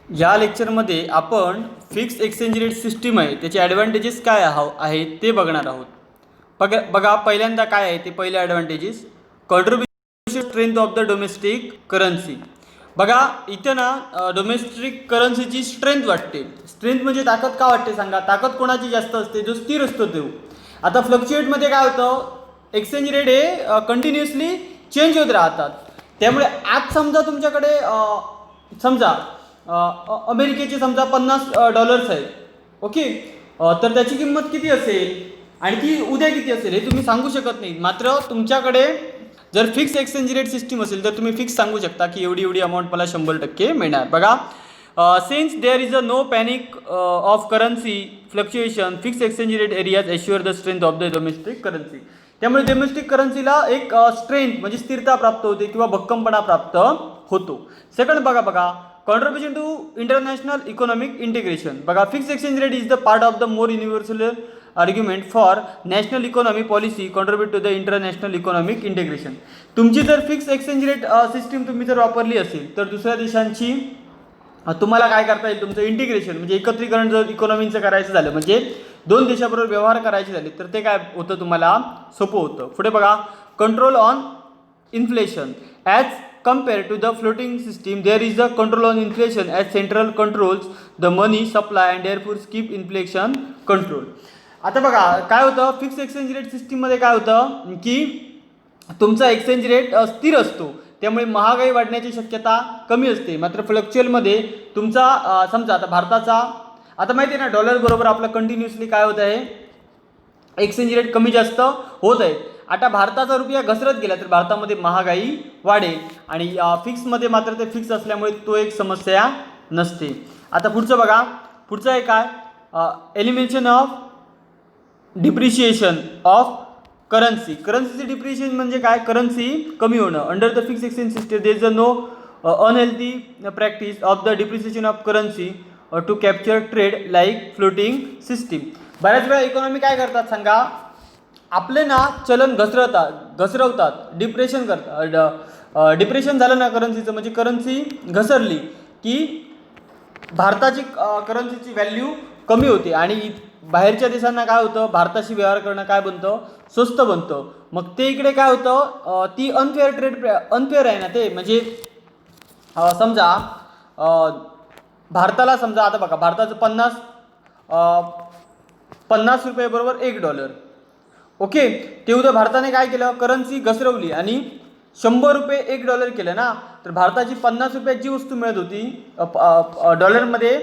या लेक्चरमध्ये आपण फिक्स एक्सचेंज रेट सिस्टीम आहे त्याचे ॲडव्हान्टेजेस काय आहेत ते बघणार आहोत. बघा पहिल्यांदा काय आहे ते पहिले advantages. Contribution strength of the domestic currency. बघा इथं ना डोमेस्टिक करन्सीची स्ट्रेंथ वाटते. स्ट्रेंथ म्हणजे ताकद का वाटते सांगा. ताकद कोणाची जास्त असते, जो स्थिर असतो तो. आता फ्लक्च्युएटमध्ये काय होतं, एक्सचेंज रेट हे कंटिन्युअसली चेंज होत राहतात. त्यामुळे आज समजा तुमच्याकडे समजा अमेरिकेचे समजा $50 आहेत, ओके. तर त्याची किंमत किती असेल आणि ती उद्या किती असेल हे तुम्ही सांगू शकत नाही. मात्र तुमच्याकडे जर फिक्स एक्सचेंज रेट सिस्टीम असेल तर तुम्ही फिक्स सांगू शकता की एवढी एवढी अमाऊंट मला 100% मिळणार. बघा, since there is a no panic of currency fluctuation, fix exchange rate areas assure the strength of the domestic currency. त्यामुळे डोमेस्टिक करन्सीला एक स्ट्रेंथ म्हणजे स्थिरता प्राप्त होते किंवा भक्कमपणा प्राप्त होतो. सेकंड बघा contribution to international economic integration. बघा, fix exchange rate is the part of the more universal argument for national economy policy contribute to the international economic integration. तुमची जर फिक्स एक्सचेंज रेट सिस्टीम तुम्ही जर वापरली असेल तर दुसऱ्या देशांची तुम्हाला काय करता येईल, तुमचं इंटिग्रेशन म्हणजे एकत्रीकरण जर इकॉनॉमीचं करायचं झालं, म्हणजे दोन देशाबरोबर व्यवहार करायचे झाले तर ते काय होतं, तुम्हाला सोपं होतं. पुढे बघा, control on inflation. As compared to the floating system, there is a control on inflation as central controls the money supply and therefore keep inflation control. आता बघा काय होतं, फिक्स एक्सचेंज रेट सिस्टीममध्ये काय होतं की तुमचा एक्सचेंज रेट स्थिर असतो, त्यामुळे महागाई वाढण्याची शक्यता कमी असते. मात्र फ्लक्च्युअलमध्ये तुमचा समजा आता भारताचा आता माहिती आहे ना, डॉलर बरोबर आपलं कंटिन्युअसली काय होत आहे, एक्सचेंज रेट कमी जास्त होत आहे. आता भारताचा रुपया घसरत गेला तर भारतामध्ये महागाई वाढेल आणि फिक्समध्ये मात्र ते फिक्स असल्यामुळे तो एक समस्या नसते. आता पुढचं बघा, पुढचं आहे काय, elimination of depreciation of currency. करन्सीचे डिप्रिशिएशन म्हणजे काय, करन्सी कमी होणं. Under the fix exchange system there is no unhealthy practice of the depreciation of currency to capture trade like floating system. बऱ्याच वेळा इकॉनॉमी काय करतात सांगा, आपले ना चलन घसरवतात, डिप्रेशन करतात. डिप्रेशन झालं ना करन्सीचं, म्हणजे करन्सी घसरली की भारताची करन्सीची व्हॅल्यू कमी होते आणि बाहेरच्या देशांना काय होतं, भारताशी व्यवहार करणं काय बनतं, स्वस्त बनतं. मग ते इकडे काय होतं, ती अनफेअर आहे ना ते, म्हणजे समजा भारताला समजा आता बघा भारताचं 50 रुपये बरोबर $1, ओके. ते उद्या भारताने काय केलं, करन्सी घसरवली आणि $100 $1 केलं ना, तर भारताची 50 रुपयाची वस्तू मिळत होती डॉलरमध्ये,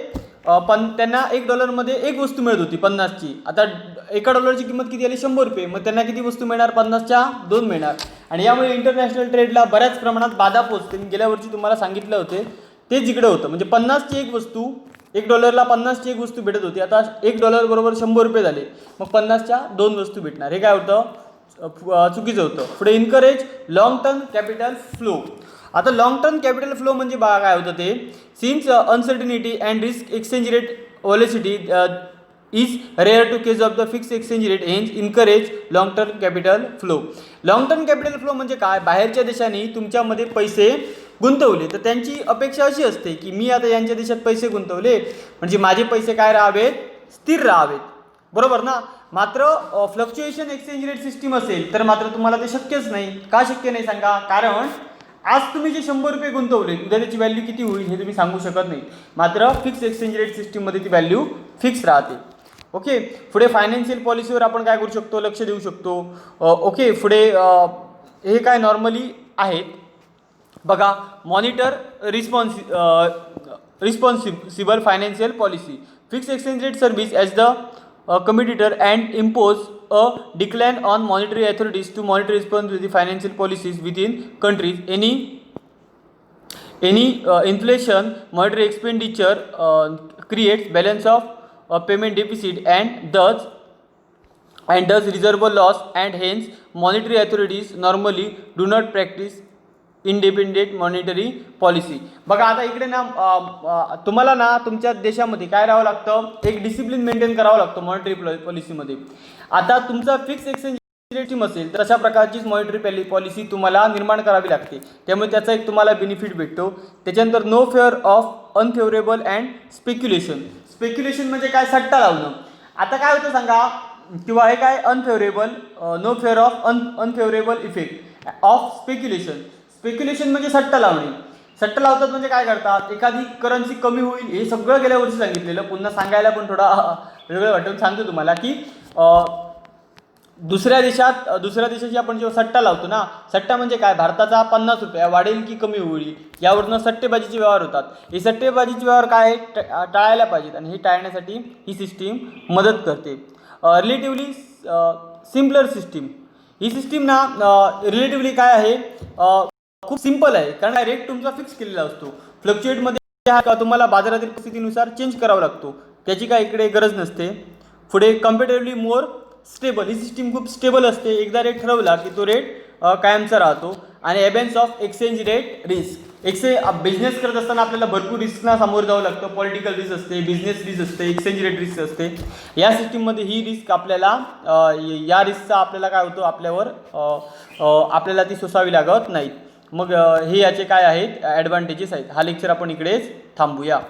पण त्यांना $1 एक वस्तू मिळत होती 50ची. आता $1ची किंमत किती आली, $100. मग त्यांना किती वस्तू मिळणार, 50च्या 2 मिळणार. आणि यामुळे इंटरनॅशनल ट्रेडला बऱ्याच प्रमाणात बाधा पोचते. मी गेल्या वर्षी तुम्हाला सांगितलं होते तेच इकडे होतं, म्हणजे 50ची एक वस्तू, $1ला 50ची एक वस्तू भेटत होती, आता $1 बरोबर $100 झाले, मग 50च्या 2 वस्तू भेटणार. हे काय होतं, चुकीचं होतं. पुढे encourage long term capital flow. आता लॉंग टर्म कॅपिटल फ्लो म्हणजे बघा काय होतं ते, since uncertainty and risk exchange rate volatility is rare to case of the fix exchange rate, hence encourage long term capital flow. Long term capital flow म्हणजे काय, बाहेरच्या देशांनी तुमच्यामध्ये पैसे गुंतवले तर त्यांची अपेक्षा अशी असते की मी आता यांच्या देशात पैसे गुंतवले म्हणजे माझे पैसे काय राहावेत, स्थिर राहावेत, बरोबर ना. मात्र फ्लक्च्युएशन एक्सचेंज रेट सिस्टीम असेल तर मात्र तुम्हाला ते शक्यच नाही. का शक्य नाही सांगा, कारण आज तुम्ही जे $100 गुंतवले उद्या त्याची व्हॅल्यू किती होईल हे तुम्ही सांगू शकत नाही. मात्र फिक्स एक्सचेंज रेट सिस्टीममध्ये ती व्हॅल्यू फिक्स राहते, ओके. पुढे फायनान्शियल पॉलिसीवर आपण काय करू शकतो, लक्ष देऊ शकतो, ओके. पुढे हे काय नॉर्मली आहेत बघा, monitor responsible financial policy, fix exchange rate service as the competitor and impose a decline on monetary authorities to monitor responsibility financial policies within countries. Any inflation monetary expenditure creates balance of payment deficit and thus reserve loss, and hence monetary authorities normally do not practice independent monetary policy. बघा आता इकडे ना तुम्हाला ना तुमच्या देशामध्ये काय राहावं लागतं, एक डिसिप्लिन मेंटेन करावं लागतं मॉनिटरी पॉलिसीमध्ये. आता तुमचा फिक्स एक्सचेंज रेट असेल तर अशा प्रकारचीच मॉनिटरी पॉलिसी तुम्हाला निर्माण करावी लागते, त्यामुळे त्याचा एक तुम्हाला बेनिफिट भेटतो. त्याच्यानंतर no fear of unfavourable and speculation. Speculation म्हणजे काय, सट्टा लावणं. आता काय होतं सांगा, किंवा हे काय unfavourable, no fear of unfavourable effect of speculation. Speculation म्हणजे सट्टा लावणे. सट्टा लावतात म्हणजे काय करतात, एखादी करन्सी कमी होईल, हे सगळं गेल्या वर्षी सांगितलेलं, पुन्हा सांगायला पण थोडा वेगळं वाटून सांगतो तुम्हाला की दुसऱ्या देशाची आपण जेव्हा सट्टा लावतो ना, सट्टा म्हणजे काय, भारताचा 50 रुपये वाढेल की कमी होईल, यावरनं सट्टेबाजीचे व्यवहार होतात. हे सट्टेबाजीचे व्यवहार काय टाळायला पाहिजेत, आणि हे टाळण्यासाठी ही सिस्टीम मदत करते. Relatively simpler system. ही सिस्टीम ना रिलेटिव्हली काय आहे, खूप सिंपल आहे, कारण रेट तुमचा फिक्स केलेला असतो. फ्लक्च्युएटमध्ये हा तुम्हाला बाजारातील परिस्थितीनुसार चेंज करावा लागतो, त्याची काय इकडे गरज नसते. पुढे कम्पॅरेटिव्हली मोर स्टेबल. ही सिस्टीम खूप स्टेबल असते, एकदा रेट ठरवला की तो रेट कायमचा राहतो. आणि absence of exchange rate risk. Business करत असताना आपल्याला भरपूर रिस्कना सामोरं जावं लागतं. पॉलिटिकल रिस्क असते, बिझनेस रिस्क असते, एक्सचेंज रेट रिस्क असते. या सिस्टीममध्ये ही रिस्क आपल्याला या रिस्कचा आपल्याला काय होतो, आपल्यावर आपल्याला ती सोसावी लागत नाहीत. मग हे याचे काय आहेत ॲडव्हान्टेजेस आहेत. हा लेक्चर आपण इकडेच थांबूया.